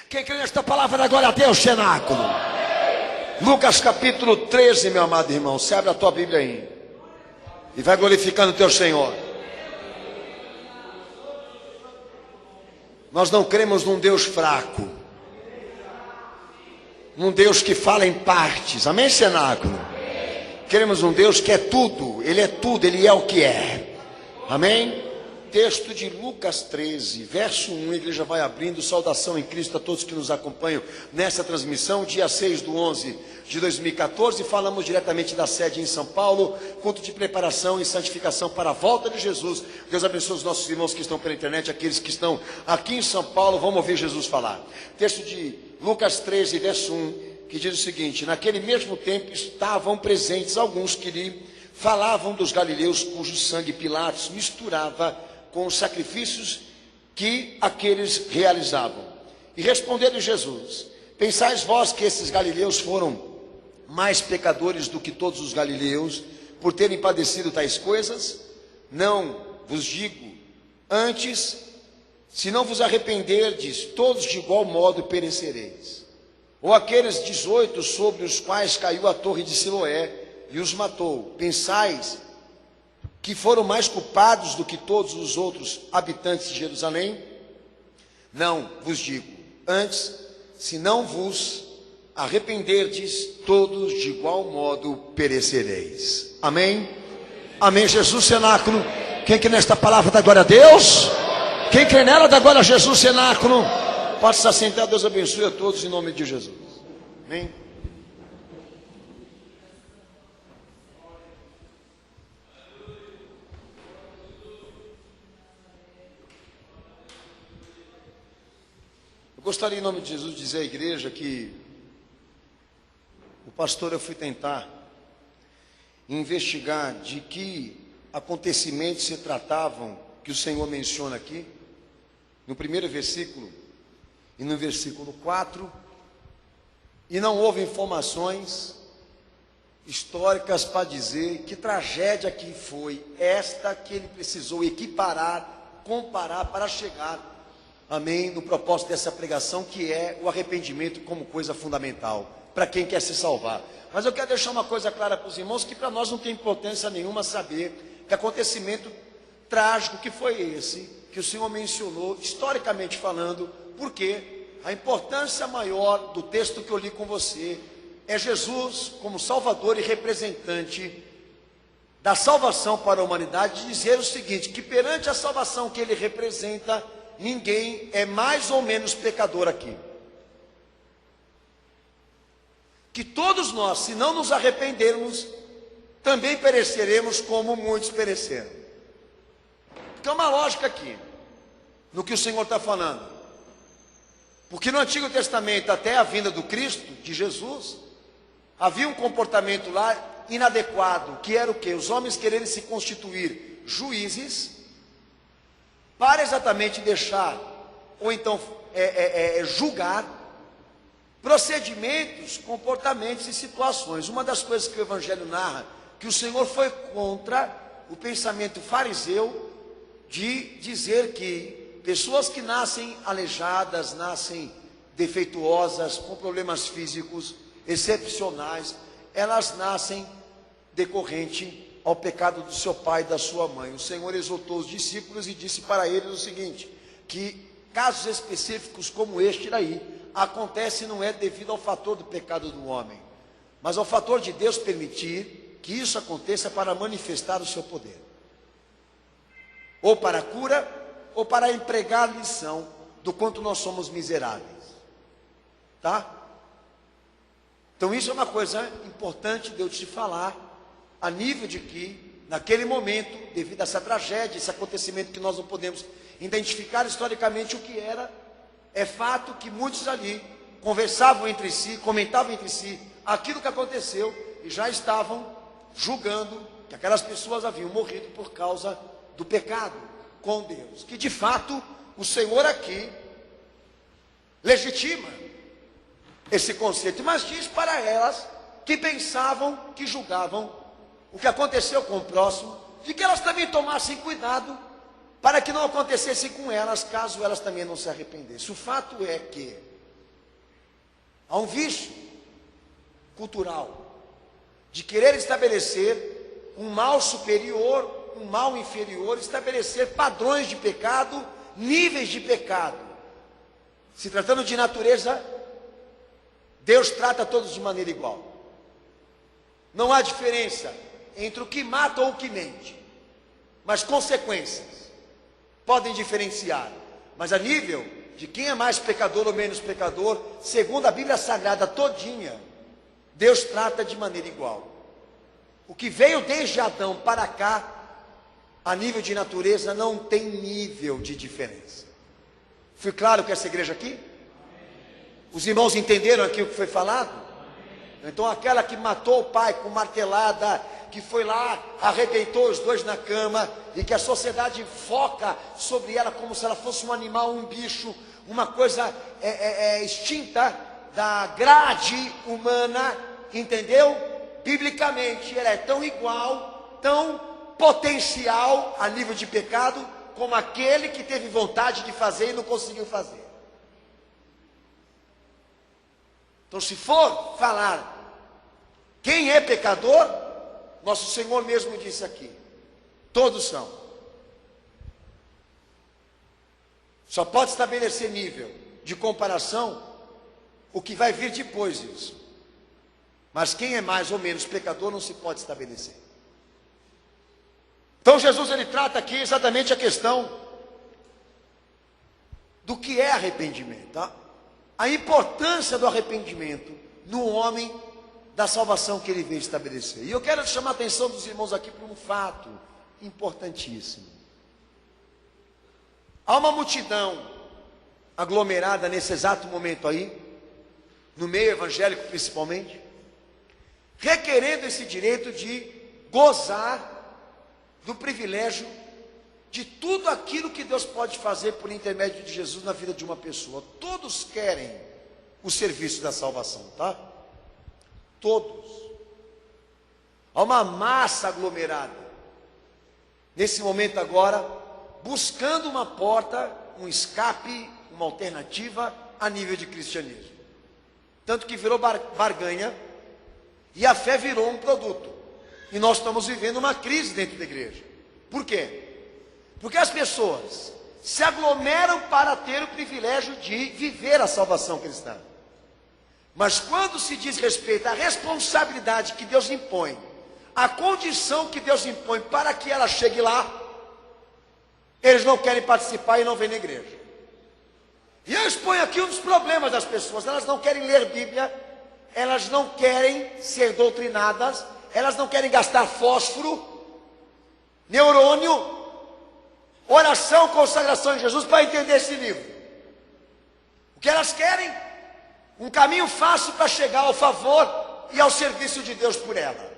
Quem crê nesta palavra da glória a Deus, cenáculo. Lucas capítulo 13, meu amado irmão. Você abre a tua Bíblia aí e vai glorificando o teu Senhor. Nós não cremos num Deus fraco, num Deus que fala em partes. Amém, cenáculo? Queremos um Deus que é tudo, Ele é o que é. Amém? Texto de Lucas 13, verso 1, a igreja vai abrindo. Saudação em Cristo a todos que nos acompanham nessa transmissão, dia 6/11 de 2014, falamos diretamente da sede em São Paulo, culto de preparação e santificação para a volta de Jesus. Deus abençoe os nossos irmãos que estão pela internet, aqueles que estão aqui em São Paulo, vamos ouvir Jesus falar. Texto de Lucas 13, verso 1, que diz o seguinte: naquele mesmo tempo estavam presentes alguns que lhe falavam dos galileus, cujo sangue Pilatos misturava com os sacrifícios que aqueles realizavam. E respondeu Jesus: pensais vós que esses galileus foram mais pecadores do que todos os galileus, por terem padecido tais coisas? Não vos digo, antes, se não vos arrependerdes, todos de igual modo perecereis. Ou aqueles 18 sobre os quais caiu a torre de Siloé e os matou, pensais que foram mais culpados do que todos os outros habitantes de Jerusalém? Não vos digo, antes, se não vos arrependerdes, todos de igual modo perecereis. Amém? Amém, Jesus, cenáculo. Quem crê nesta palavra dá glória a Deus? Quem crê nela dá glória a Jesus, cenáculo. Pode se assentar, Deus abençoe a todos em nome de Jesus. Amém? Gostaria, em nome de Jesus, de dizer à igreja que o pastor, eu fui tentar investigar de que acontecimentos se tratavam que o Senhor menciona aqui, no primeiro versículo e no versículo 4, e não houve informações históricas para dizer que tragédia que foi esta que ele precisou equiparar, comparar para chegar, amém, no propósito dessa pregação, que é o arrependimento como coisa fundamental para quem quer se salvar. Mas eu quero deixar uma coisa clara para os irmãos, que para nós não tem importância nenhuma saber que acontecimento trágico que foi esse, que o Senhor mencionou, historicamente falando, porque a importância maior do texto que eu li com você é Jesus como Salvador e representante da salvação para a humanidade, dizer o seguinte, que perante a salvação que ele representa, ninguém é mais ou menos pecador aqui. Que todos nós, se não nos arrependermos, também pereceremos como muitos pereceram. Tem uma lógica aqui, no que o Senhor está falando. Porque no Antigo Testamento, até a vinda do Cristo, de Jesus, havia um comportamento lá inadequado, que era o quê? Os homens quererem se constituir juízes, para exatamente deixar, ou então julgar, procedimentos, comportamentos e situações. Uma das coisas que o Evangelho narra, que o Senhor foi contra o pensamento fariseu, de dizer que pessoas que nascem aleijadas, nascem defeituosas, com problemas físicos excepcionais, elas nascem decorrente ao pecado do seu pai e da sua mãe. O Senhor exortou os discípulos e disse para eles o seguinte, que casos específicos como este daí, acontece não é devido ao fator do pecado do homem, mas ao fator de Deus permitir que isso aconteça para manifestar o seu poder, ou para a cura, ou para empregar a lição do quanto nós somos miseráveis, tá? Então isso é uma coisa importante de eu te falar, a nível de que, naquele momento, devido a essa tragédia, esse acontecimento que nós não podemos identificar historicamente o que era, é fato que muitos ali conversavam entre si, comentavam entre si aquilo que aconteceu e já estavam julgando que aquelas pessoas haviam morrido por causa do pecado com Deus. Que de fato o Senhor aqui legitima esse conceito, mas diz para elas que pensavam, que julgavam o que aconteceu com o próximo, de que elas também tomassem cuidado para que não acontecesse com elas, caso elas também não se arrependessem. O fato é que Há um vício cultural de querer estabelecer um mal superior, um mal inferior, estabelecer padrões de pecado, níveis de pecado. Se tratando de natureza, Deus trata todos de maneira igual. Não há diferença entre o que mata ou o que mente, mas consequências podem diferenciar. Mas a nível de quem é mais pecador ou menos pecador, segundo a Bíblia Sagrada todinha, Deus trata de maneira igual. O que veio desde Adão para cá, a nível de natureza, não tem nível de diferença. Fui claro com essa igreja aqui? Os irmãos entenderam aqui o que foi falado? Então aquela que matou o pai com martelada, que foi lá, arrebentou os dois na cama, e que a sociedade foca sobre ela como se ela fosse um animal, um bicho, uma coisa extinta da grade humana, entendeu? Biblicamente ela é tão igual, tão potencial a nível de pecado, como aquele que teve vontade de fazer e não conseguiu fazer. Então, se for falar quem é pecador, nosso Senhor mesmo disse aqui: todos são. Só pode estabelecer nível de comparação o que vai vir depois disso. Mas quem é mais ou menos pecador não se pode estabelecer. Então Jesus ele trata aqui exatamente a questão do que é arrependimento, tá? A importância do arrependimento no homem, da salvação que ele veio estabelecer. E eu quero chamar a atenção dos irmãos aqui para um fato importantíssimo. Há uma multidão aglomerada nesse exato momento aí, no meio evangélico principalmente, requerendo esse direito de gozar do privilégio de tudo aquilo que Deus pode fazer por intermédio de Jesus na vida de uma pessoa. Todos querem o serviço da salvação, tá? Todos. Há uma massa aglomerada nesse momento agora, buscando uma porta, um escape, uma alternativa a nível de cristianismo. Tanto que virou barganha e a fé virou um produto. E nós estamos vivendo uma crise dentro da igreja. Por quê? Porque as pessoas se aglomeram para ter o privilégio de viver a salvação cristã. Mas quando se diz respeito à responsabilidade que Deus impõe, a condição que Deus impõe para que ela chegue lá, eles não querem participar e não vêm na igreja. E eu exponho aqui um dos problemas das pessoas: elas não querem ler Bíblia, elas não querem ser doutrinadas, elas não querem gastar fósforo, neurônio, oração, consagração em Jesus para entender esse livro. O que elas querem? Um caminho fácil para chegar ao favor e ao serviço de Deus por ela.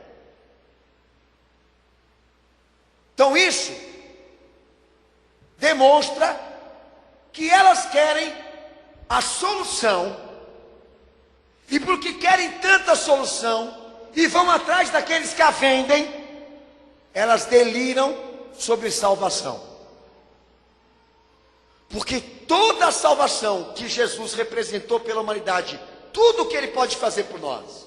Então isso demonstra que elas querem a solução, e porque querem tanta solução e vão atrás daqueles que a vendem, elas deliram sobre salvação. Porque toda a salvação que Jesus representou pela humanidade, tudo o que Ele pode fazer por nós,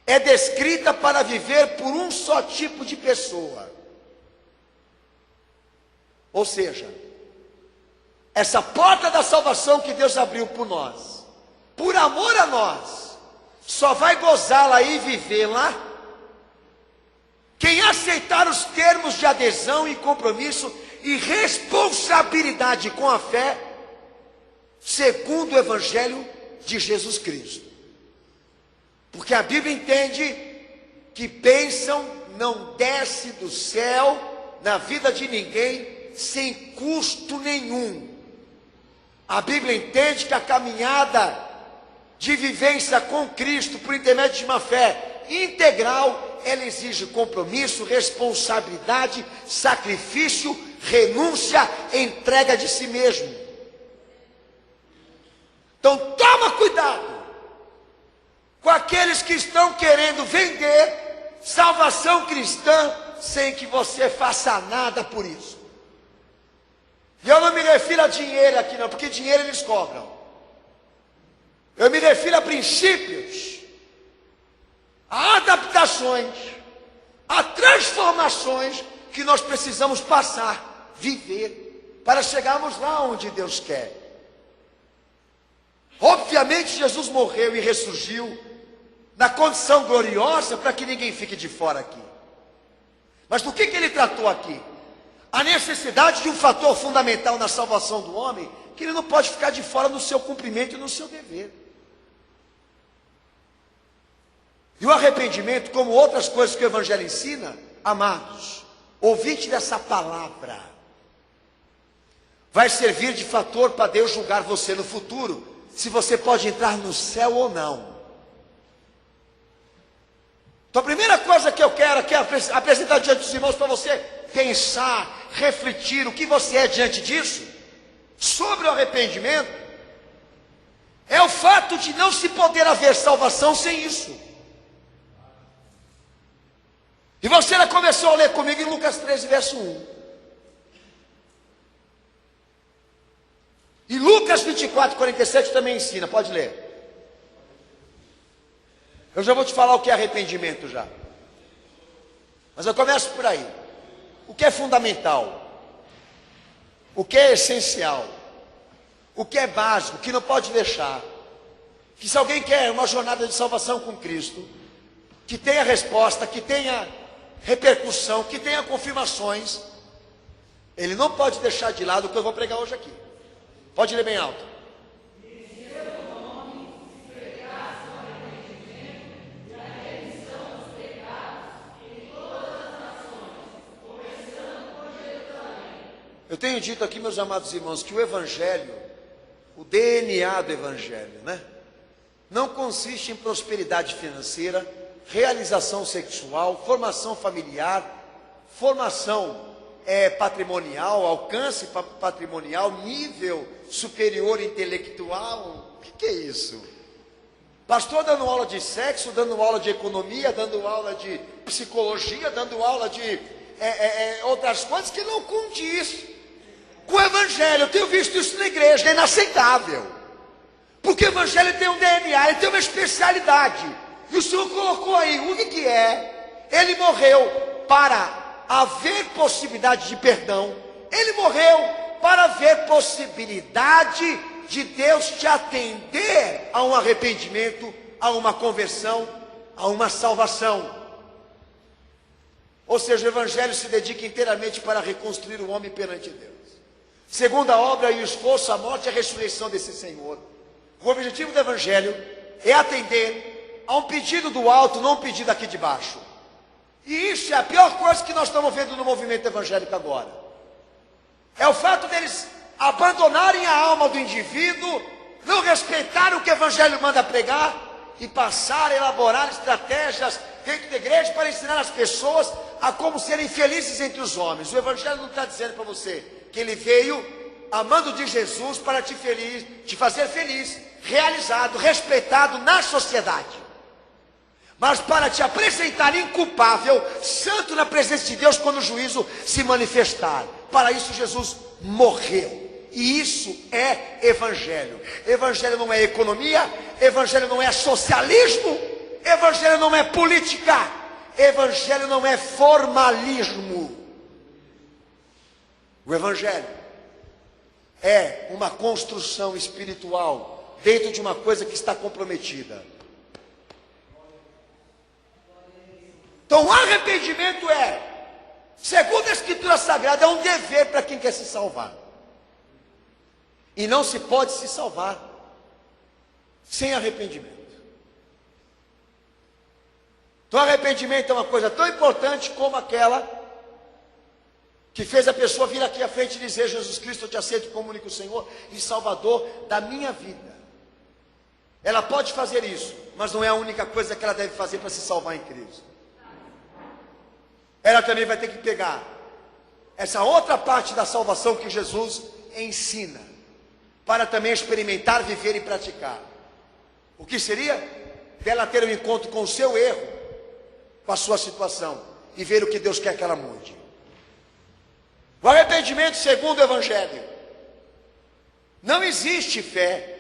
é descrita para viver por um só tipo de pessoa. Ou seja, essa porta da salvação que Deus abriu por nós, por amor a nós, só vai gozá-la e vivê-la quem aceitar os termos de adesão e compromisso e responsabilidade com a fé, segundo o Evangelho de Jesus Cristo. Porque a Bíblia entende que bênção não desce do céu na vida de ninguém sem custo nenhum. A Bíblia entende que a caminhada de vivência com Cristo por intermédio de uma fé integral, ela exige compromisso, responsabilidade, sacrifício, renúncia, entrega de si mesmo. Então toma cuidado com aqueles que estão querendo vender salvação cristã sem que você faça nada por isso. E eu não me refiro a dinheiro aqui não, porque dinheiro eles cobram. Eu Eu me refiro a princípios, a adaptações, a transformações que nós precisamos passar, viver, para chegarmos lá onde Deus quer. Obviamente Jesus morreu e ressurgiu na condição gloriosa para que ninguém fique de fora aqui. Mas do que ele tratou aqui? A necessidade de um fator fundamental na salvação do homem, que ele não pode ficar de fora no seu cumprimento e no seu dever. E o arrependimento, como outras coisas que o Evangelho ensina, amados, ouvinte dessa palavra, vai servir de fator para Deus julgar você no futuro, se você pode entrar no céu ou não. Então a primeira coisa que eu quero aqui é apresentar diante dos irmãos para você pensar, refletir o que você é diante disso, sobre o arrependimento, é o fato de não se poder haver salvação sem isso. E você já começou a ler comigo em Lucas 13, verso 1. E Lucas 24, 47 também ensina, pode ler. Eu já vou te falar o que é arrependimento já. Mas eu começo por aí. O que é fundamental? O que é essencial? O que é básico, o que não pode deixar? Que se alguém quer uma jornada de salvação com Cristo, que tenha resposta, que tenha repercussão, que tenha confirmações, ele não pode deixar de lado o que eu vou pregar hoje aqui. Pode ler bem alto. Eu tenho dito aqui, meus amados irmãos, que o Evangelho, o DNA do Evangelho, não consiste em prosperidade financeira, realização sexual, formação familiar, formação patrimonial, alcance patrimonial, nível superior intelectual. O que é isso? Pastor dando aula de sexo, dando aula de economia, dando aula de psicologia, dando aula de outras coisas que não condiz com o Evangelho. Eu tenho visto isso na igreja, é inaceitável. Porque o Evangelho tem um DNA, ele tem uma especialidade. E o Senhor colocou aí, o que é? Ele morreu para haver possibilidade de perdão. Ele morreu para haver possibilidade de Deus te atender a um arrependimento, a uma conversão, a uma salvação. Ou seja, o Evangelho se dedica inteiramente para reconstruir o homem perante Deus. Segundo a obra e o esforço, a morte e a ressurreição desse Senhor. O objetivo do Evangelho é atender a um pedido do alto, não um pedido aqui de baixo. E isso é a pior coisa que nós estamos vendo no movimento evangélico agora. É o fato deles abandonarem a alma do indivíduo, não respeitarem o que o Evangelho manda pregar e passar a elaborar estratégias dentro da igreja para ensinar as pessoas a como serem felizes entre os homens. O Evangelho não está dizendo para você que ele veio amando de Jesus para te fazer feliz, realizado, respeitado na sociedade, mas para te apresentar inculpável, santo na presença de Deus quando o juízo se manifestar. Para isso Jesus morreu. E isso é Evangelho. Evangelho não é economia, Evangelho não é socialismo, Evangelho não é política, Evangelho não é formalismo. O Evangelho é uma construção espiritual dentro de uma coisa que está comprometida. Então o arrependimento segundo a Escritura Sagrada, é um dever para quem quer se salvar. E não se pode se salvar sem arrependimento. Então arrependimento é uma coisa tão importante como aquela que fez a pessoa vir aqui à frente e dizer: Jesus Cristo, eu te aceito como único Senhor e Salvador da minha vida. Ela pode fazer isso, mas não é a única coisa que ela deve fazer para se salvar em Cristo. Ela também vai ter que pegar essa outra parte da salvação que Jesus ensina, para também experimentar, viver e praticar. O que seria? Dela ter um encontro com o seu erro, com a sua situação, e ver o que Deus quer que ela mude. O arrependimento segundo o Evangelho. Não existe fé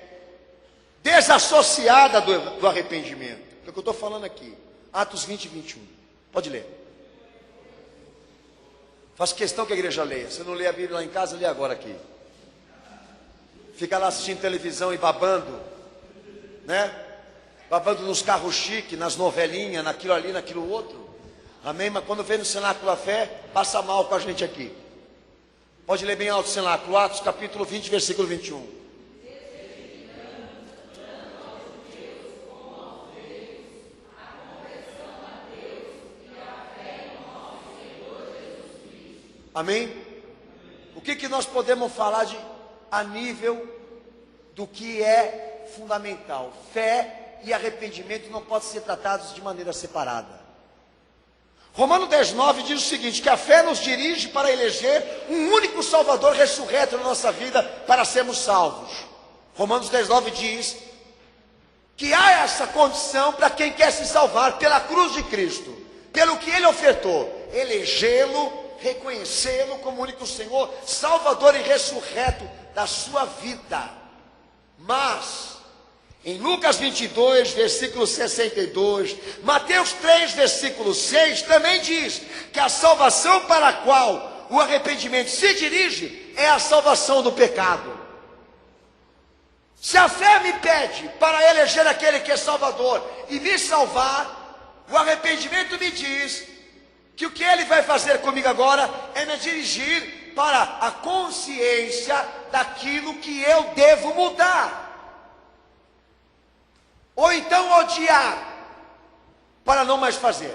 desassociada do arrependimento. É o que eu estou falando aqui. Atos 20 e 21. Pode ler. Faço questão que a igreja leia. Se não lê a Bíblia lá em casa, lê agora aqui. Fica lá assistindo televisão e babando, né? Babando nos carros chiques, nas novelinhas, naquilo ali, naquilo outro. Amém? Mas quando vem no cenáculo da fé, passa mal com a gente aqui. Pode ler bem alto o cenáculo. Atos capítulo 20, versículo 21. Amém? O que nós podemos falar a nível do que é fundamental? Fé e arrependimento não podem ser tratados de maneira separada. Romanos 10:9 diz o seguinte, que a fé nos dirige para eleger um único Salvador ressurreto na nossa vida para sermos salvos. Romanos 10:9 diz que há essa condição para quem quer se salvar pela cruz de Cristo, pelo que Ele ofertou, elegê-lo, reconhecê-lo como único Senhor, Salvador e ressurreto da sua vida. Mas em Lucas 22, versículo 62, Mateus 3, versículo 6, também diz que a salvação para a qual o arrependimento se dirige é a salvação do pecado. Se a fé me pede para eleger aquele que é Salvador e me salvar, o arrependimento me diz que o que ele vai fazer comigo agora é me dirigir para a consciência daquilo que eu devo mudar. Ou então odiar, para não mais fazer.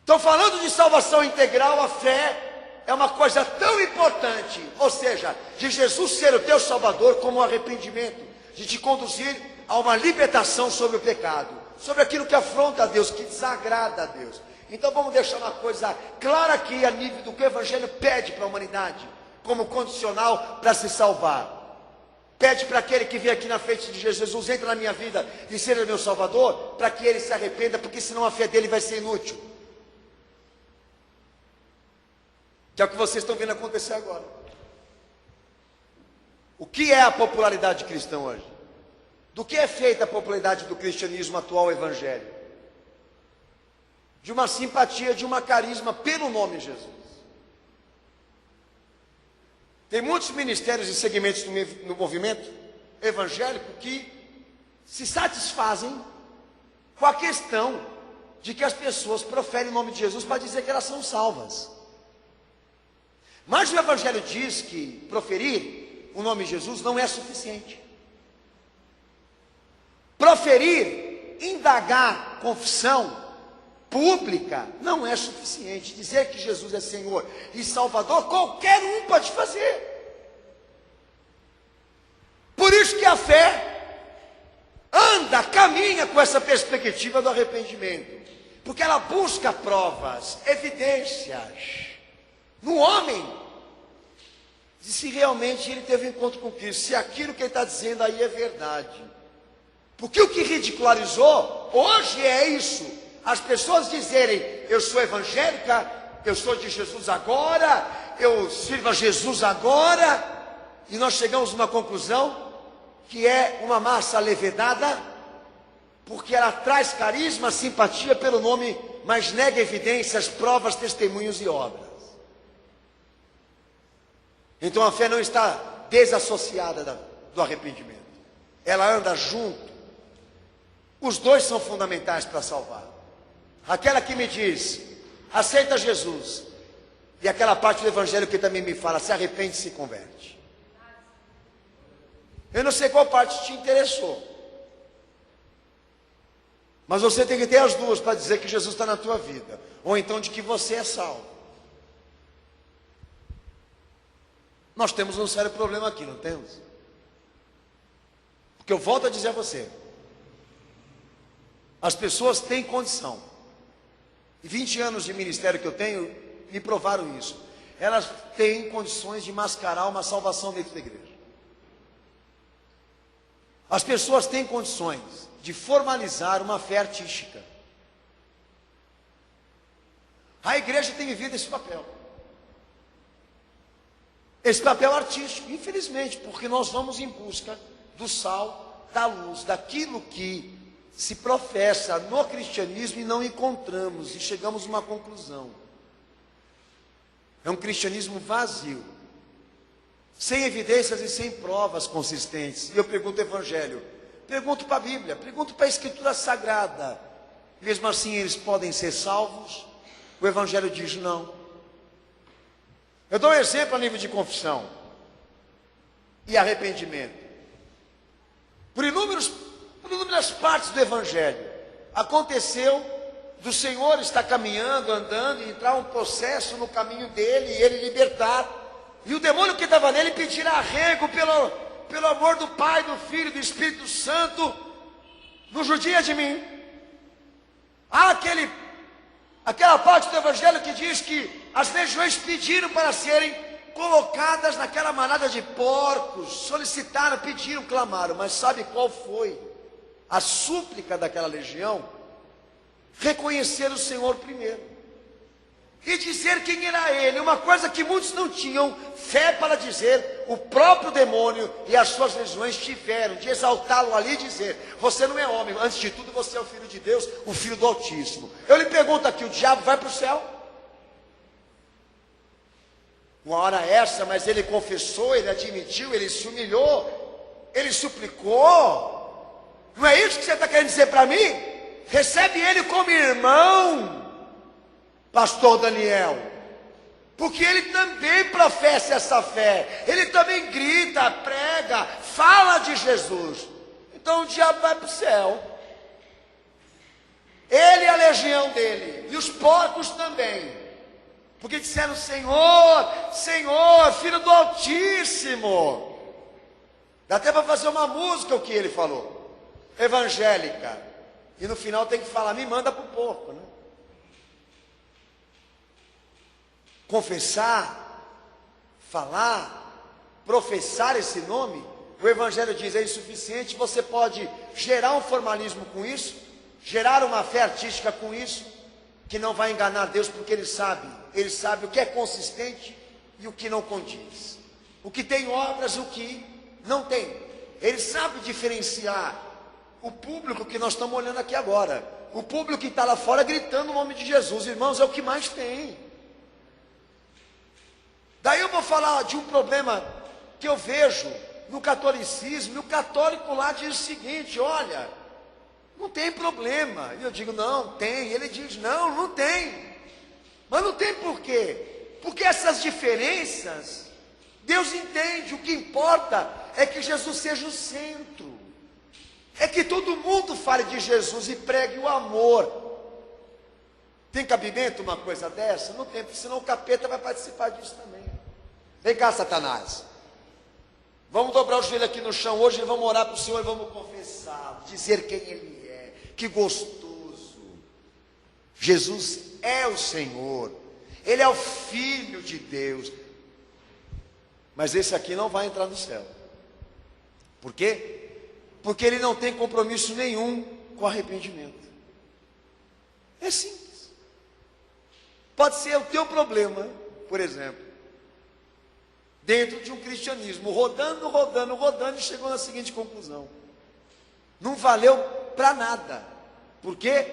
Estou falando de salvação integral, a fé é uma coisa tão importante, ou seja, de Jesus ser o teu Salvador como um arrependimento, de te conduzir a uma libertação sobre o pecado, sobre aquilo que afronta a Deus, que desagrada a Deus. Então vamos deixar uma coisa clara aqui a nível do que o Evangelho pede para a humanidade, como condicional para se salvar. Pede para aquele que vem aqui na frente de Jesus, entra na minha vida e seja meu Salvador, para que ele se arrependa, porque senão a fé dele vai ser inútil. Que é o que vocês estão vendo acontecer agora. O que é a popularidade cristã hoje? Do que é feita a popularidade do cristianismo atual evangélico? De uma simpatia, de uma carisma pelo nome de Jesus. Tem muitos ministérios e segmentos no movimento evangélico que se satisfazem com a questão de que as pessoas proferem o nome de Jesus para dizer que elas são salvas. Mas o Evangelho diz que proferir o nome de Jesus não é suficiente. Proferir, indagar, confissão pública não é suficiente. Dizer que Jesus é Senhor e Salvador, qualquer um pode fazer. Por isso que a fé caminha com essa perspectiva do arrependimento, porque ela busca provas, evidências no homem, de se realmente ele teve um encontro com Cristo, se aquilo que ele está dizendo aí é verdade. Porque o que ridicularizou hoje é isso, as pessoas dizerem, eu sou evangélica, eu sou de Jesus agora, eu sirvo a Jesus agora, e nós chegamos a uma conclusão, que é uma massa levedada, porque ela traz carisma, simpatia pelo nome, mas nega evidências, provas, testemunhos e obras. Então a fé não está desassociada do arrependimento, ela anda junto. Os dois são fundamentais para salvar. Aquela que me diz, aceita Jesus, e aquela parte do evangelho que também me fala, se arrepende e se converte. Eu não sei qual parte te interessou, mas você tem que ter as duas para dizer que Jesus está na tua vida, ou então de que você é salvo. Nós temos um sério problema aqui, não temos? Porque eu volto a dizer a você, as pessoas têm condição, e 20 anos de ministério que eu tenho me provaram isso, elas têm condições de mascarar uma salvação dentro da igreja. As pessoas têm condições de formalizar uma fé artística. A igreja tem vivido esse papel. esse papel artístico, infelizmente, porque nós vamos em busca do sal, da luz, daquilo que se professa no cristianismo e não encontramos, e chegamos a uma conclusão. É um cristianismo vazio, sem evidências e sem provas consistentes. E eu pergunto o Evangelho, pergunto para a Bíblia, pergunto para a Escritura Sagrada, mesmo assim eles podem ser salvos? O Evangelho diz não. Eu dou um exemplo a nível de confissão e arrependimento. Por inúmeras partes do Evangelho, aconteceu do Senhor estar caminhando, andando, e entrar um processo no caminho dele, e ele libertar, e o demônio que estava nele pedir arrego pelo amor do Pai, do Filho, do Espírito Santo, não judia de mim. Há aquela parte do Evangelho que diz que as legiões pediram para serem colocadas naquela manada de porcos, solicitaram, pediram, clamaram, mas sabe qual foi a súplica daquela legião? Reconhecer o Senhor primeiro e dizer quem era Ele, uma coisa que muitos não tinham fé para dizer. O próprio demônio e as suas legiões tiveram de exaltá-lo ali e dizer: você não é homem, antes de tudo você é o Filho de Deus, o Filho do Altíssimo. Eu lhe pergunto aqui, o diabo vai para o céu? Uma hora essa, mas ele confessou, ele admitiu, ele se humilhou, ele suplicou. Não é isso que você está querendo dizer para mim? Recebe ele como irmão, pastor Daniel, porque ele também professa essa fé, ele também grita, prega, fala de Jesus. Então o diabo vai para o céu, ele e a legião dele, e os porcos também, porque disseram: Senhor, Senhor, Filho do Altíssimo. Dá até para fazer uma música o que ele falou, evangélica. E no final tem que falar: me manda para o porco, né? Confessar, falar, professar esse nome, o Evangelho diz, é insuficiente. Você pode gerar um formalismo com isso, gerar uma fé artística com isso, que não vai enganar Deus, porque Ele sabe o que é consistente e o que não condiz, o que tem obras e o que não tem. Ele sabe diferenciar o público que nós estamos olhando aqui agora, o público que está lá fora gritando o nome de Jesus, irmãos, é o que mais tem. Daí eu vou falar de um problema que eu vejo no catolicismo, e o católico lá diz o seguinte: olha, não tem problema. E eu digo: não, tem. Ele diz: não, não tem. Mas não tem por quê? Porque essas diferenças, Deus entende, o que importa é que Jesus seja o centro. É que todo mundo fale de Jesus e pregue o amor. Tem cabimento uma coisa dessa? Não tem, porque senão o capeta vai participar disso também. Vem cá, Satanás. Vamos dobrar o joelho aqui no chão hoje e vamos orar para o Senhor e vamos confessar, dizer quem Ele é. Que gostoso. Jesus é o Senhor. Ele é o Filho de Deus. Mas esse aqui não vai entrar no céu. Por quê? Porque ele não tem compromisso nenhum com arrependimento. É simples. Pode ser o teu problema, por exemplo, dentro de um cristianismo, rodando, e chegou na seguinte conclusão: não valeu para nada. Por quê?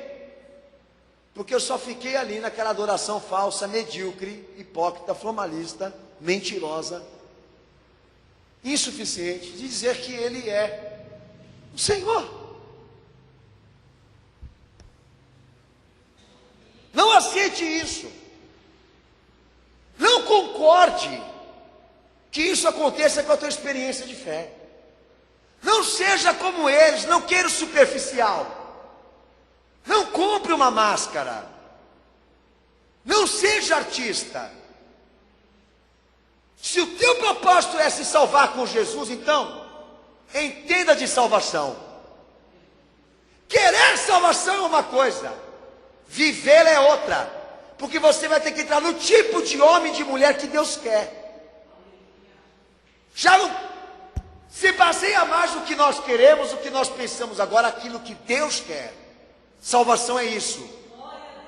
Porque eu só fiquei ali naquela adoração falsa, medíocre, hipócrita, formalista, mentirosa, insuficiente, de dizer que Ele é o Senhor. Não aceite isso. Não concorde que isso aconteça com a tua experiência de fé. Não seja como eles, não queira o superficial. Não compre uma máscara. Não seja artista. Se o teu propósito é se salvar com Jesus, então entenda de salvação. Querer salvação é uma coisa, vivê-la é outra. Porque você vai ter que entrar no tipo de homem e de mulher que Deus quer. Já não se baseia mais no que nós queremos, o que nós pensamos, agora aquilo que Deus quer. Salvação é isso.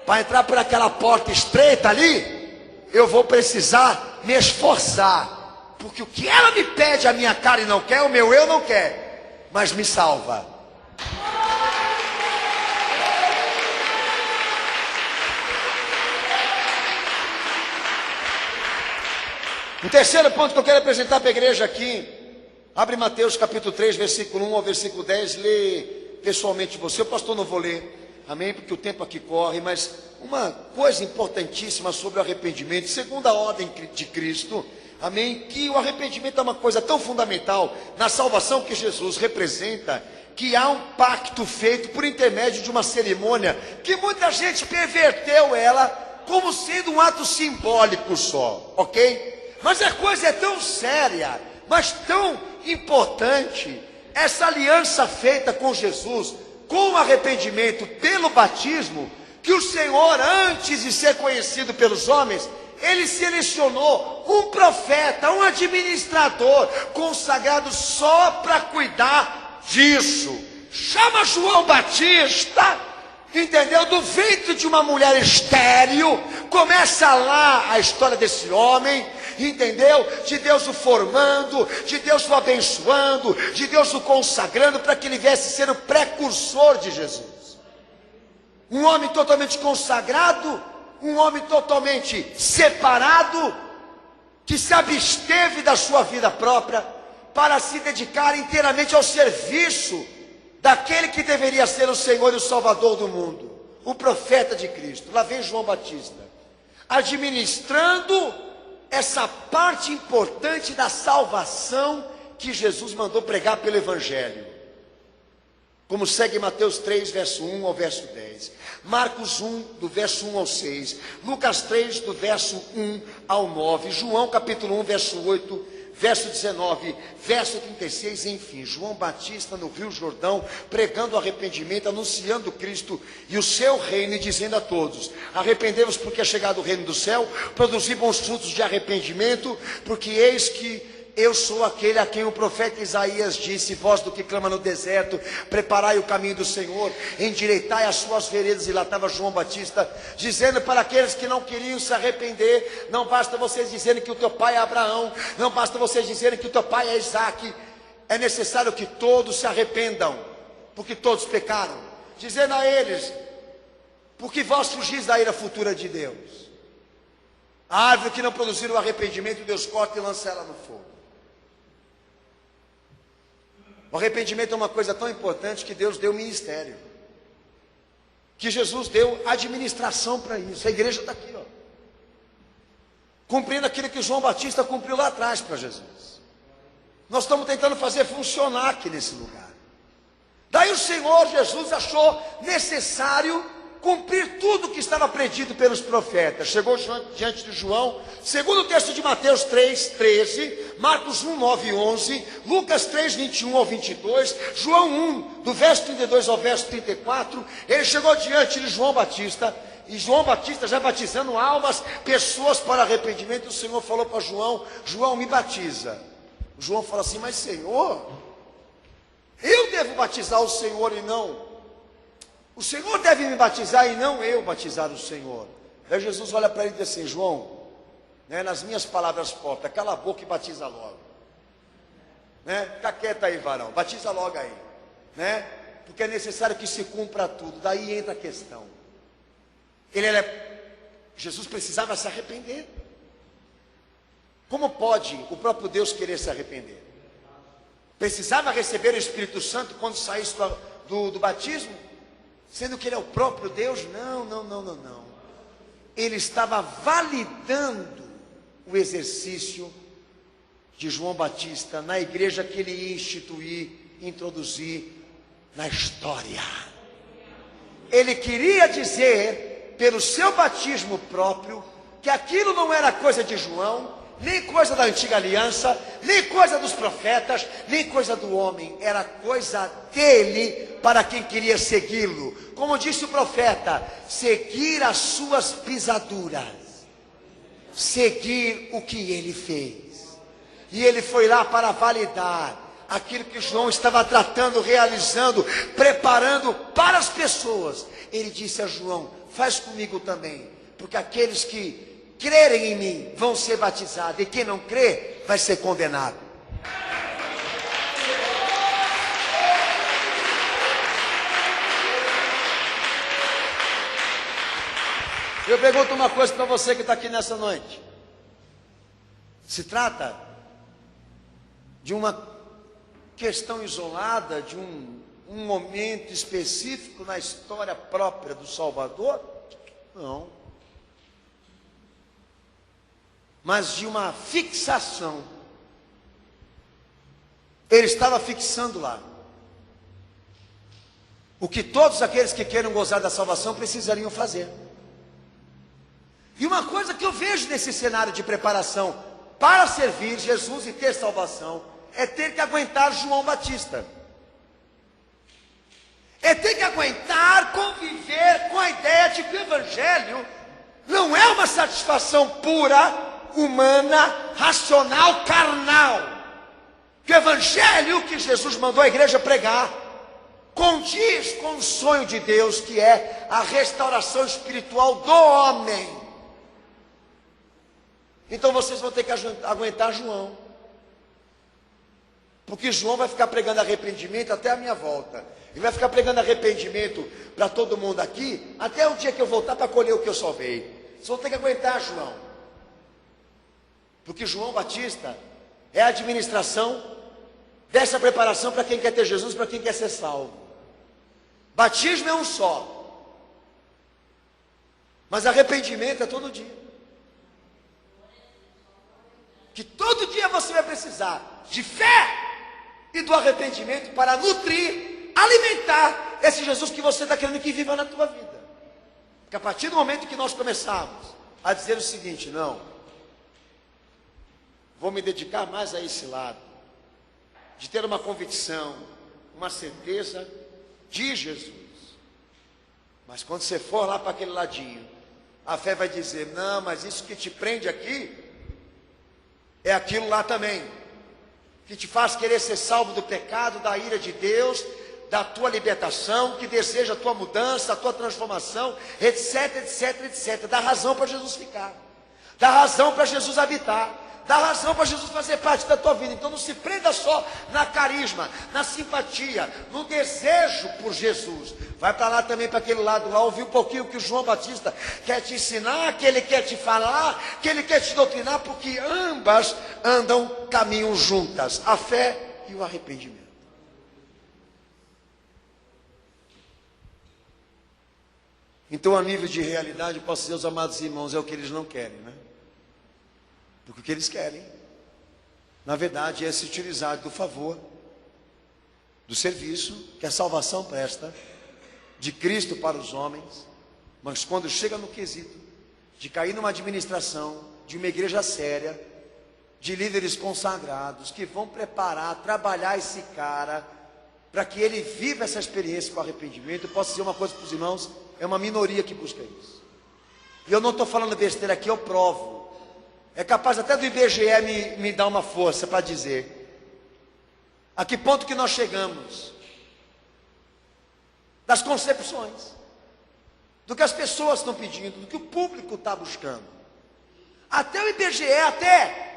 Para entrar por aquela porta estreita ali, eu vou precisar me esforçar. porque o que ela me pede, a minha carne não quer, o meu eu não quer, mas me salva. O terceiro ponto que eu quero apresentar para a igreja aqui, abre Mateus capítulo 3, versículo 1 ao versículo 10, lê pessoalmente você. O pastor não vou ler, amém, porque o tempo aqui corre, mas uma coisa importantíssima sobre o arrependimento, segundo a ordem de Cristo, amém, que o arrependimento é uma coisa tão fundamental na salvação que Jesus representa, que há um pacto feito por intermédio de uma cerimônia, que muita gente perverteu ela como sendo um ato simbólico só, ok? Mas a coisa é tão séria, mas tão importante, essa aliança feita com Jesus, com o arrependimento pelo batismo, que o Senhor, antes de ser conhecido pelos homens, Ele selecionou um profeta, um administrador, consagrado só para cuidar disso. Chama João Batista, entendeu? Do ventre de uma mulher estéril, começa lá a história desse homem, entendeu? De Deus o formando, de Deus o abençoando, de Deus o consagrando para que ele viesse ser o precursor de Jesus. Um homem totalmente consagrado, um homem totalmente separado, que se absteve da sua vida própria para se dedicar inteiramente ao serviço daquele que deveria ser o Senhor e o Salvador do mundo, o profeta de Cristo. Lá vem João Batista, administrando essa parte importante da salvação que Jesus mandou pregar pelo Evangelho. Como segue Mateus 3, verso 1 ao verso 10. Marcos 1, do verso 1 ao 6. Lucas 3, do verso 1 ao 9. João capítulo 1, verso 8, verso 19, verso 36, enfim. João Batista no Rio Jordão, pregando arrependimento, anunciando Cristo e o seu reino, e dizendo a todos: arrependei-vos, porque é chegado o reino do céu, produzi bons frutos de arrependimento, porque eis que eu sou aquele a quem o profeta Isaías disse: voz do que clama no deserto, preparai o caminho do Senhor, endireitai as suas veredas. E lá estava João Batista, dizendo para aqueles que não queriam se arrepender: não basta vocês dizerem que o teu pai é Abraão, não basta vocês dizerem que o teu pai é Isaque, é necessário que todos se arrependam, porque todos pecaram. Dizendo a eles: porque vós fugis da ira futura de Deus. A árvore que não produzir o arrependimento, Deus corta e lança ela no fogo. O arrependimento é uma coisa tão importante que Deus deu ministério, que Jesus deu administração para isso. A igreja está aqui, ó, cumprindo aquilo que João Batista cumpriu lá atrás para Jesus. Nós estamos tentando fazer funcionar aqui nesse lugar. Daí o Senhor Jesus achou necessário cumprir tudo o que estava predito pelos profetas. Chegou diante de João, segundo o texto de Mateus 3, 13, Marcos 1, 9 e 11, Lucas 3, 21 ao 22, João 1, do verso 32 ao verso 34, ele chegou diante de João Batista, e João Batista já batizando almas, pessoas para arrependimento. O Senhor falou para João: João, me batiza. João fala assim: mas Senhor, eu devo batizar o Senhor e não... O Senhor deve me batizar e não eu batizar o Senhor. Aí Jesus olha para ele e diz assim: João, né, nas minhas palavras fortes, cala a boca e batiza logo. Né? Fica quieto aí, varão, batiza logo aí. Né? Porque é necessário que se cumpra tudo. Daí entra a questão. Jesus precisava se arrepender. Como pode o próprio Deus querer se arrepender? Precisava receber o Espírito Santo quando saísse do batismo? Sendo que ele é o próprio Deus? Não. Ele estava validando o exercício de João Batista na igreja que ele ia instituir, introduzir na história. Ele queria dizer, pelo seu batismo próprio, que aquilo não era coisa de João, nem coisa da antiga aliança, nem coisa dos profetas, nem coisa do homem, era coisa dele, para quem queria segui-lo. Como disse o profeta: seguir as suas pisaduras, seguir o que ele fez. E ele foi lá para validar aquilo que João estava tratando, realizando, preparando para as pessoas. Ele disse a João: faz comigo também, porque aqueles que crerem em mim vão ser batizados, e quem não crê vai ser condenado. Eu pergunto uma coisa para você que está aqui nessa noite. Se trata de uma questão isolada, de um momento específico na história própria do Salvador? Não. Mas de uma fixação. Ele estava fixando lá o que todos aqueles que queiram gozar da salvação precisariam fazer. E uma coisa que eu vejo nesse cenário de preparação para servir Jesus e ter salvação é ter que aguentar João Batista. É ter que aguentar conviver com a ideia de que o Evangelho não é uma satisfação pura, humana, racional, carnal. Que o Evangelho que Jesus mandou a igreja pregar condiz com o sonho de Deus, que é a restauração espiritual do homem. Então vocês vão ter que aguentar João. Porque João vai ficar pregando arrependimento até a minha volta. Ele vai ficar pregando arrependimento para todo mundo aqui, até o dia que eu voltar para colher o que eu salvei. Vocês vão ter que aguentar João. Porque João Batista é a administração dessa preparação para quem quer ter Jesus, para quem quer ser salvo. Batismo é um só. Mas arrependimento é todo dia. Que todo dia você vai precisar de fé e do arrependimento para nutrir, alimentar esse Jesus que você está querendo que viva na tua vida. Porque a partir do momento que nós começarmos a dizer o seguinte: não, vou me dedicar mais a esse lado, de ter uma convicção, uma certeza de Jesus. Mas quando você for lá para aquele ladinho, a fé vai dizer: não, mas isso que te prende aqui é aquilo lá também, que te faz querer ser salvo do pecado, da ira de Deus, da tua libertação, que deseja a tua mudança, a tua transformação, etc, etc, etc. Dá razão para Jesus ficar, dá razão para Jesus habitar, dá razão para Jesus fazer parte da tua vida. Então não se prenda só na carisma, na simpatia, no desejo por Jesus. Vai para lá também, para aquele lado lá, ouvir um pouquinho o que o João Batista quer te ensinar, que ele quer te falar, que ele quer te doutrinar, porque ambas caminham juntas, a fé e o arrependimento. Então, a nível de realidade, posso dizer, os amados irmãos, é o que eles não querem, né? Porque o que eles querem, na verdade, é se utilizar do favor, do serviço que a salvação presta, de Cristo para os homens. Mas quando chega no quesito de cair numa administração, de uma igreja séria, de líderes consagrados, que vão preparar, trabalhar esse cara, para que ele viva essa experiência com arrependimento, eu posso dizer uma coisa para os irmãos: é uma minoria que busca isso. E eu não estou falando besteira aqui, eu provo. É capaz até do IBGE me dar uma força para dizer a que ponto que nós chegamos das concepções, do que as pessoas estão pedindo, do que o público está buscando. Até o IBGE, até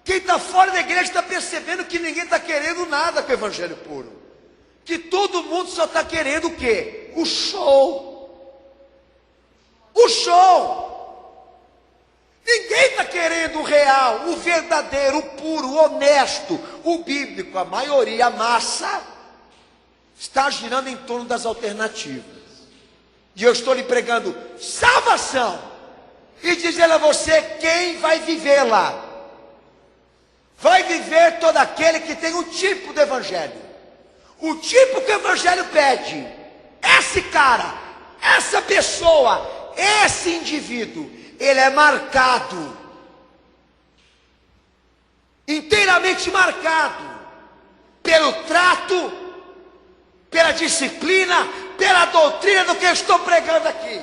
quem está fora da igreja está percebendo que ninguém está querendo nada com o evangelho puro, que todo mundo só está querendo o quê? O show. O show. Ninguém está querendo o real, o verdadeiro, o puro, o honesto, o bíblico. A maioria, a massa, está girando em torno das alternativas. E eu estou lhe pregando salvação e dizendo a você quem vai vivê-la. Vai viver todo aquele que tem o tipo do evangelho, o tipo que o evangelho pede. Esse cara, essa pessoa, esse indivíduo, ele é marcado, inteiramente marcado, pelo trato, pela disciplina, pela doutrina do que eu estou pregando aqui.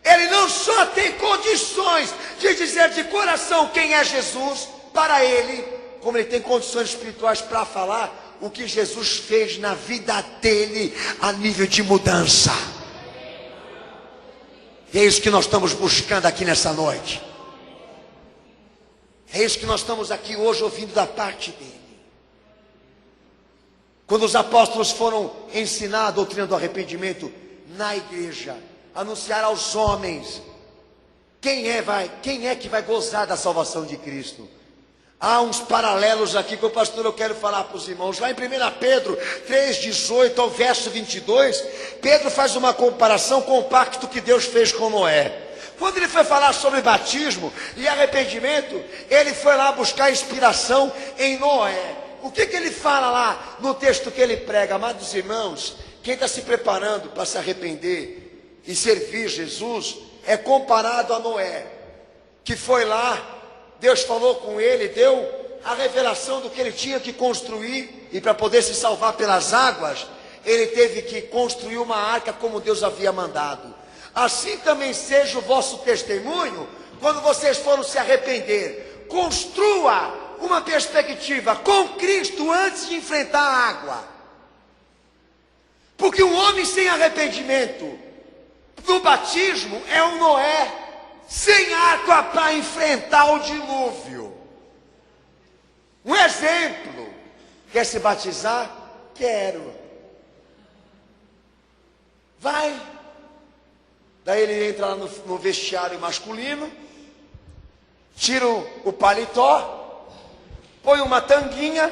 Ele não só tem condições de dizer de coração quem é Jesus para ele, como ele tem condições espirituais para falar o que Jesus fez na vida dele a nível de mudança. E é isso que nós estamos buscando aqui nessa noite. É isso que nós estamos aqui hoje ouvindo da parte dele. Quando os apóstolos foram ensinar a doutrina do arrependimento na igreja, anunciar aos homens quem é que vai gozar da salvação de Cristo. Há uns paralelos aqui que o pastor eu quero falar para os irmãos. Lá em 1 Pedro 3,18 ao verso 22, Pedro faz uma comparação com o pacto que Deus fez com Noé. Quando ele foi falar sobre batismo e arrependimento, ele foi lá buscar inspiração em Noé. O que ele fala lá no texto que ele prega? Amados irmãos, quem está se preparando para se arrepender e servir Jesus é comparado a Noé, que foi lá, Deus falou com ele, deu a revelação do que ele tinha que construir, e para poder se salvar pelas águas, ele teve que construir uma arca como Deus havia mandado. Assim também seja o vosso testemunho, quando vocês forem se arrepender. Construa uma perspectiva com Cristo antes de enfrentar a água. Porque um homem sem arrependimento no batismo é um Noé sem arca para enfrentar o dilúvio. Um exemplo. Quer se batizar? Quero. Vai. Daí ele entra lá no vestiário masculino, tira o paletó, põe uma tanguinha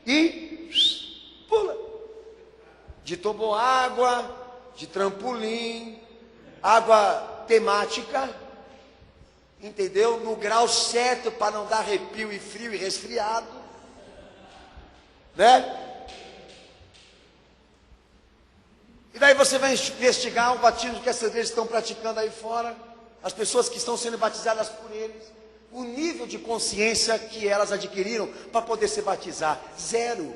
e pula. De toboágua, de trampolim, água temática, entendeu? No grau certo para não dar arrepio e frio e resfriado, né? E daí você vai investigar o batismo que essas igrejas estão praticando aí fora, as pessoas que estão sendo batizadas por eles, o nível de consciência que elas adquiriram para poder se batizar, 0.